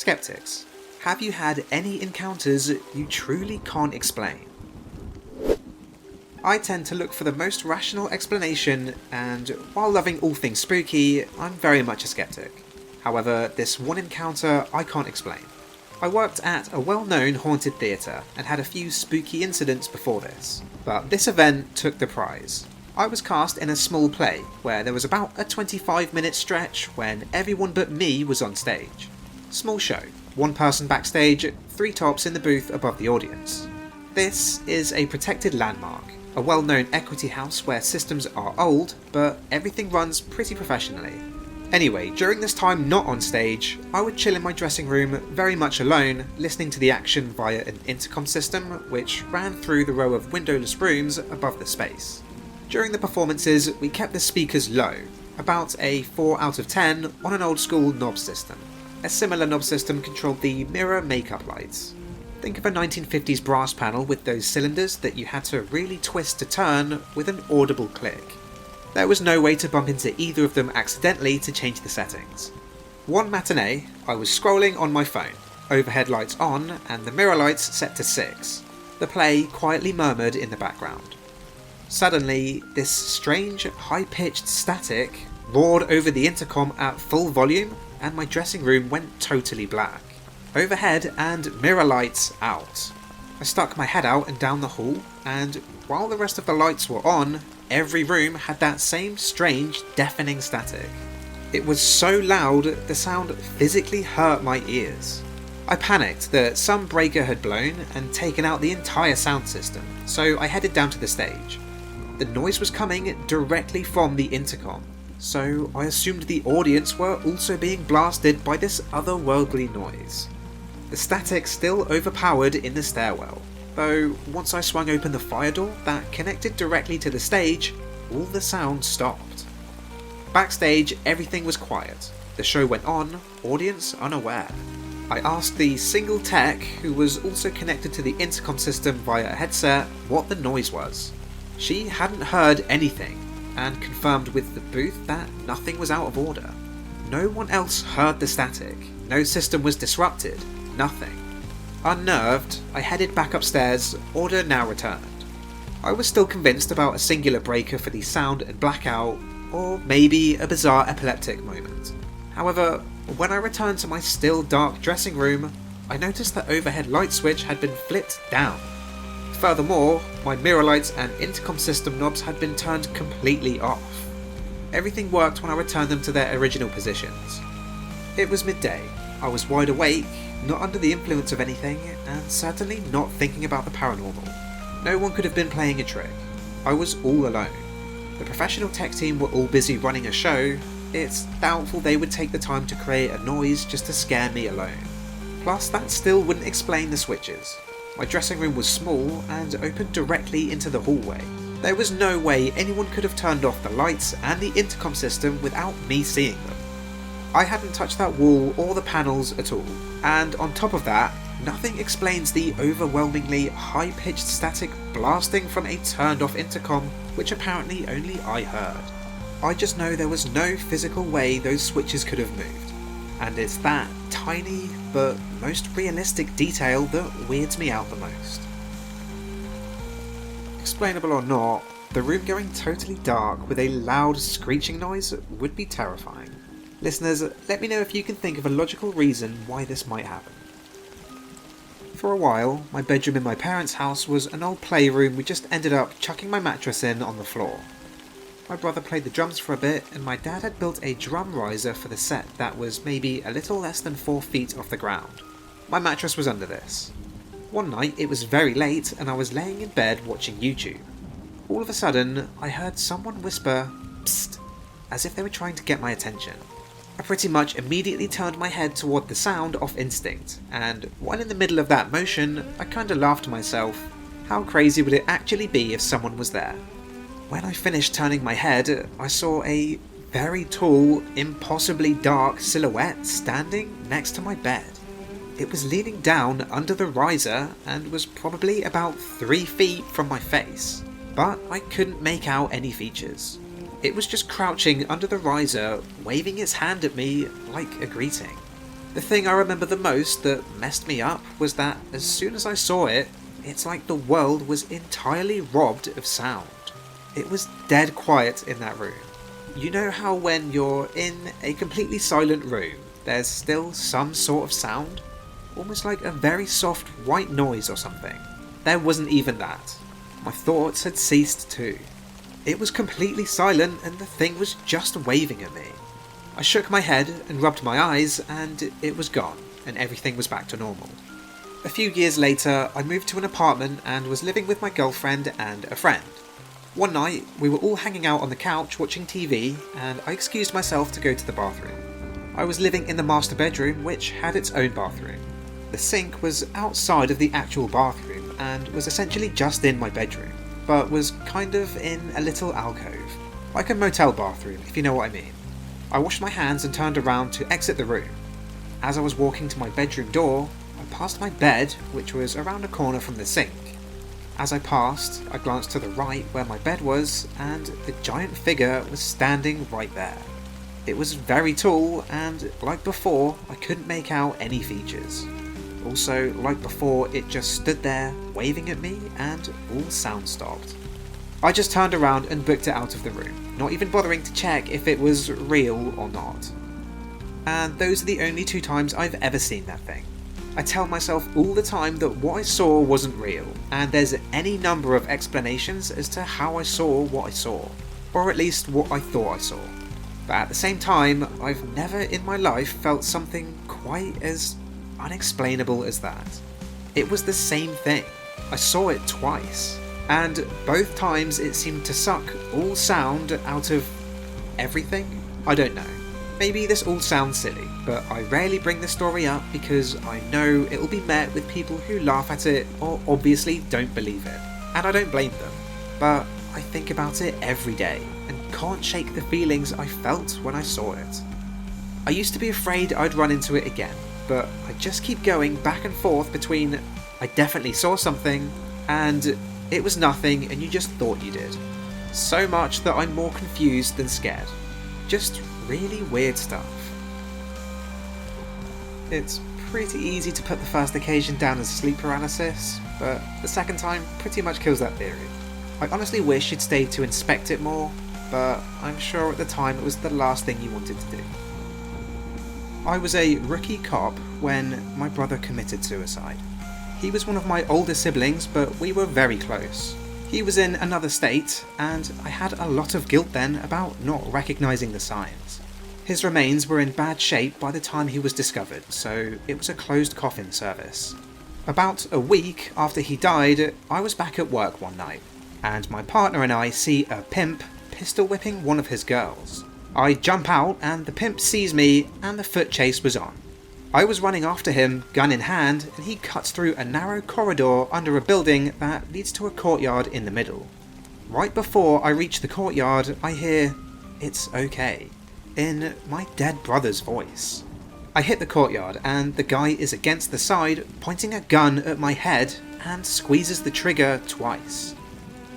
Skeptics, have you had any encounters you truly can't explain? I tend to look for the most rational explanation, and while loving all things spooky, I'm very much a skeptic. However, this one encounter I can't explain. I worked at a well-known haunted theatre and had a few spooky incidents before this, but this event took the prize. I was cast in a small play where there was about a 25-minute stretch when everyone but me was on stage. Small show, one person backstage, three tops in the booth above the audience. This is a protected landmark, a well-known equity house where systems are old, but everything runs pretty professionally. Anyway, during this time not on stage, I would chill in my dressing room very much alone, listening to the action via an intercom system which ran through the row of windowless rooms above the space. During the performances, we kept the speakers low, about a 4 out of 10 on an old school knob system. A similar knob system controlled the mirror makeup lights. Think of a 1950s brass panel with those cylinders that you had to really twist to turn with an audible click. There was no way to bump into either of them accidentally to change the settings. One matinee, I was scrolling on my phone, overhead lights on and the mirror lights set to 6. The play quietly murmured in the background. Suddenly, this strange, high-pitched static roared over the intercom at full volume and my dressing room went totally black. Overhead and mirror lights out. I stuck my head out and down the hall, and while the rest of the lights were on, every room had that same strange, deafening static. It was so loud, the sound physically hurt my ears. I panicked that some breaker had blown and taken out the entire sound system, so I headed down to the stage. The noise was coming directly from the intercom, so I assumed the audience were also being blasted by this otherworldly noise. The static still overpowered in the stairwell, though once I swung open the fire door that connected directly to the stage, all the sound stopped. Backstage, everything was quiet. The show went on, audience unaware. I asked the single tech, who was also connected to the intercom system via a headset, what the noise was. She hadn't heard anything, and confirmed with the booth that nothing was out of order. No one else heard the static, no system was disrupted, nothing. Unnerved, I headed back upstairs, order now returned. I was still convinced about a singular breaker for the sound and blackout, or maybe a bizarre epileptic moment. However, when I returned to my still dark dressing room, I noticed the overhead light switch had been flipped down. Furthermore, my mirror lights and intercom system knobs had been turned completely off. Everything worked when I returned them to their original positions. It was midday. I was wide awake, not under the influence of anything, and certainly not thinking about the paranormal. No one could have been playing a trick. I was all alone. The professional tech team were all busy running a show. It's doubtful they would take the time to create a noise just to scare me alone. Plus, that still wouldn't explain the switches. My dressing room was small and opened directly into the hallway. There was no way anyone could have turned off the lights and the intercom system without me seeing them. I hadn't touched that wall or the panels at all, and on top of that, nothing explains the overwhelmingly high-pitched static blasting from a turned-off intercom, which apparently only I heard. I just know there was no physical way those switches could have moved, and it's that tiny but most realistic detail that weirds me out the most. Explainable or not, the room going totally dark with a loud screeching noise would be terrifying. Listeners, let me know if you can think of a logical reason why this might happen. For a while, my bedroom in my parents' house was an old playroom we just ended up chucking my mattress in on the floor. My brother played the drums for a bit, and my dad had built a drum riser for the set that was maybe a little less than 4 feet off the ground. My mattress was under this. One night it was very late and I was laying in bed watching YouTube. All of a sudden, I heard someone whisper, "Psst," as if they were trying to get my attention. I pretty much immediately turned my head toward the sound off instinct, and while in the middle of that motion, I kinda laughed to myself, how crazy would it actually be if someone was there? When I finished turning my head, I saw a very tall, impossibly dark silhouette standing next to my bed. It was leaning down under the riser and was probably about 3 feet from my face, but I couldn't make out any features. It was just crouching under the riser, waving its hand at me like a greeting. The thing I remember the most that messed me up was that as soon as I saw it, it's like the world was entirely robbed of sound. It was dead quiet in that room. You know how when you're in a completely silent room, there's still some sort of sound? Almost like a very soft white noise or something. There wasn't even that. My thoughts had ceased too. It was completely silent and the thing was just waving at me. I shook my head and rubbed my eyes and it was gone and everything was back to normal. A few years later, I moved to an apartment and was living with my girlfriend and a friend. One night, we were all hanging out on the couch watching TV and I excused myself to go to the bathroom. I was living in the master bedroom, which had its own bathroom. The sink was outside of the actual bathroom and was essentially just in my bedroom, but was kind of in a little alcove, like a motel bathroom, if you know what I mean. I washed my hands and turned around to exit the room. As I was walking to my bedroom door, I passed my bed, which was around a corner from the sink. As I passed, I glanced to the right where my bed was, and the giant figure was standing right there. It was very tall, and like before, I couldn't make out any features. Also, like before, it just stood there, waving at me, and all sound stopped. I just turned around and booked it out of the room, not even bothering to check if it was real or not. And those are the only 2 times I've ever seen that thing. I tell myself all the time that what I saw wasn't real, and there's any number of explanations as to how I saw what I saw, or at least what I thought I saw. But at the same time, I've never in my life felt something quite as unexplainable as that. It was the same thing. I saw it twice, and both times it seemed to suck all sound out of everything. I don't know. Maybe this all sounds silly, but I rarely bring this story up because I know it will be met with people who laugh at it or obviously don't believe it, and I don't blame them. But I think about it every day and can't shake the feelings I felt when I saw it. I used to be afraid I'd run into it again, but I just keep going back and forth between I definitely saw something and it was nothing and you just thought you did. So much that I'm more confused than scared. Just really weird stuff. It's pretty easy to put the first occasion down as sleep paralysis, but the second time pretty much kills that theory. I honestly wish you'd stayed to inspect it more, but I'm sure at the time it was the last thing you wanted to do. I was a rookie cop when my brother committed suicide. He was one of my older siblings, but we were very close. He was in another state, and I had a lot of guilt then about not recognising the signs. His remains were in bad shape by the time he was discovered, so it was a closed coffin service. About a week after he died, I was back at work one night, and my partner and I see a pimp pistol whipping one of his girls. I jump out and the pimp sees me and the foot chase was on. I was running after him, gun in hand, and he cuts through a narrow corridor under a building that leads to a courtyard in the middle. Right before I reach the courtyard, I hear, "It's okay," in my dead brother's voice. I hit the courtyard and the guy is against the side, pointing a gun at my head and squeezes the trigger twice.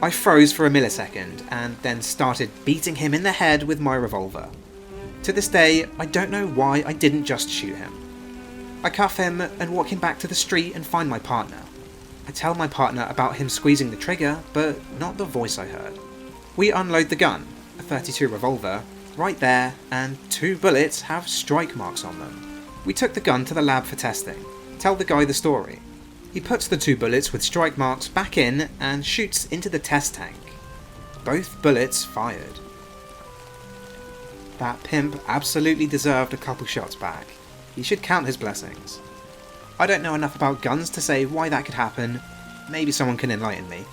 I froze for a millisecond and then started beating him in the head with my revolver. To this day, I don't know why I didn't just shoot him. I cuff him and walk him back to the street and find my partner. I tell my partner about him squeezing the trigger, but not the voice I heard. We unload the gun, a .32 revolver, right there, and 2 bullets have strike marks on them. We took the gun to the lab for testing. Tell the guy the story. He puts the 2 bullets with strike marks back in and shoots into the test tank. Both bullets fired. That pimp absolutely deserved a couple shots back. He should count his blessings. I don't know enough about guns to say why that could happen. Maybe someone can enlighten me.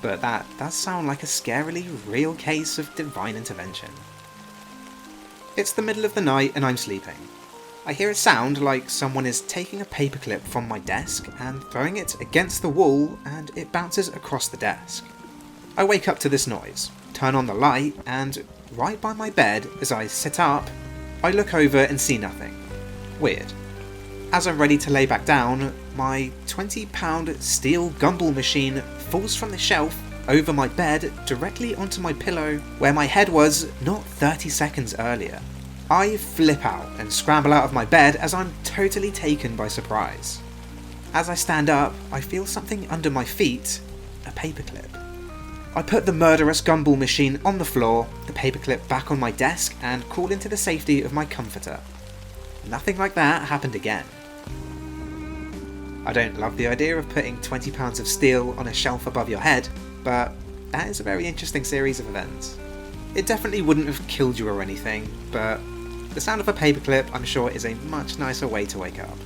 But that does sound like a scarily real case of divine intervention. It's the middle of the night and I'm sleeping. I hear a sound like someone is taking a paperclip from my desk and throwing it against the wall and it bounces across the desk. I wake up to this noise, turn on the light, and right by my bed as I sit up, I look over and see nothing. Weird. As I'm ready to lay back down, my 20-pound steel gumball machine falls from the shelf over my bed directly onto my pillow where my head was not 30 seconds earlier. I flip out and scramble out of my bed as I'm totally taken by surprise. As I stand up, I feel something under my feet, a paperclip. I put the murderous gumball machine on the floor, the paperclip back on my desk, and crawl into the safety of my comforter. Nothing like that happened again. I don't love the idea of putting 20 pounds of steel on a shelf above your head, but that is a very interesting series of events. It definitely wouldn't have killed you or anything, but the sound of a paperclip, I'm sure, is a much nicer way to wake up.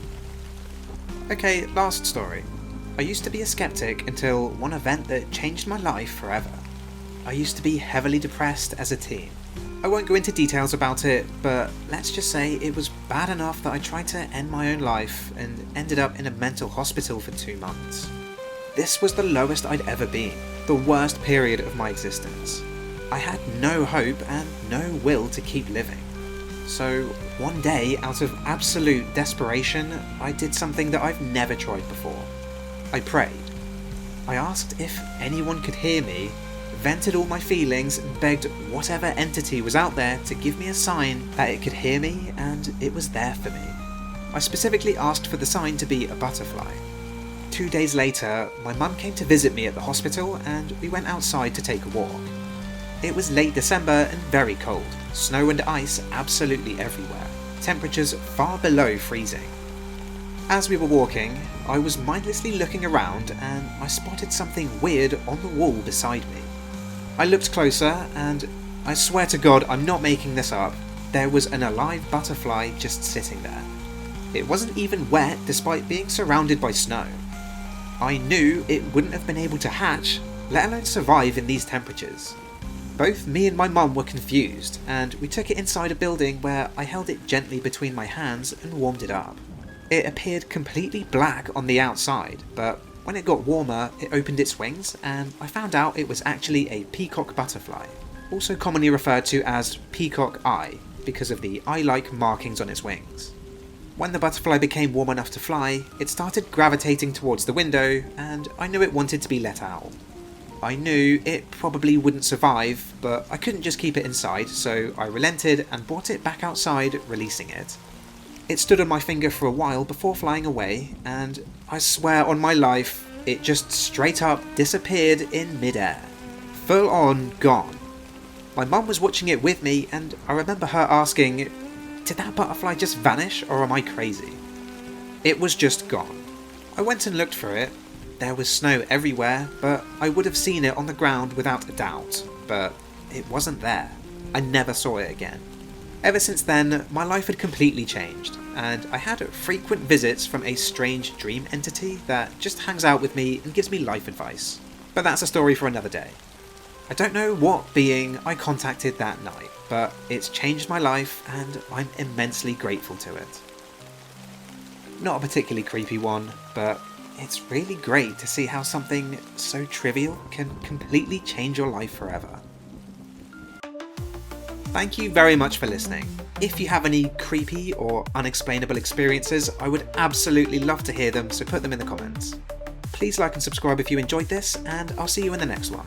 Okay, last story. I used to be a skeptic until one event that changed my life forever. I used to be heavily depressed as a teen. I won't go into details about it, but let's just say it was bad enough that I tried to end my own life and ended up in a mental hospital for 2 months. This was the lowest I'd ever been, the worst period of my existence. I had no hope and no will to keep living. So one day, out of absolute desperation, I did something that I've never tried before. I prayed. I asked if anyone could hear me, vented all my feelings, and begged whatever entity was out there to give me a sign that it could hear me, and it was there for me. I specifically asked for the sign to be a butterfly. 2 days later, my mum came to visit me at the hospital, and we went outside to take a walk. It was late December and very cold, snow and ice absolutely everywhere, temperatures far below freezing. As we were walking, I was mindlessly looking around and I spotted something weird on the wall beside me. I looked closer and I swear to God I'm not making this up, there was an alive butterfly just sitting there. It wasn't even wet despite being surrounded by snow. I knew it wouldn't have been able to hatch, let alone survive in these temperatures. Both me and my mum were confused, and we took it inside a building where I held it gently between my hands and warmed it up. It appeared completely black on the outside, but when it got warmer, it opened its wings, and I found out it was actually a peacock butterfly, also commonly referred to as peacock eye, because of the eye-like markings on its wings. When the butterfly became warm enough to fly, it started gravitating towards the window, and I knew it wanted to be let out. I knew it probably wouldn't survive, but I couldn't just keep it inside, so I relented and brought it back outside, releasing it. It stood on my finger for a while before flying away, and I swear on my life, it just straight up disappeared in midair. Full on gone. My mum was watching it with me, and I remember her asking, "Did that butterfly just vanish, or am I crazy?" It was just gone. I went and looked for it. There was snow everywhere, but I would have seen it on the ground without a doubt, but it wasn't there. I never saw it again. Ever since then, my life had completely changed, and I had frequent visits from a strange dream entity that just hangs out with me and gives me life advice. But that's a story for another day. I don't know what being I contacted that night, but it's changed my life and I'm immensely grateful to it. Not a particularly creepy one, but it's really great to see how something so trivial can completely change your life forever. Thank you very much for listening. If you have any creepy or unexplainable experiences, I would absolutely love to hear them, so put them in the comments. Please like and subscribe if you enjoyed this, and I'll see you in the next one.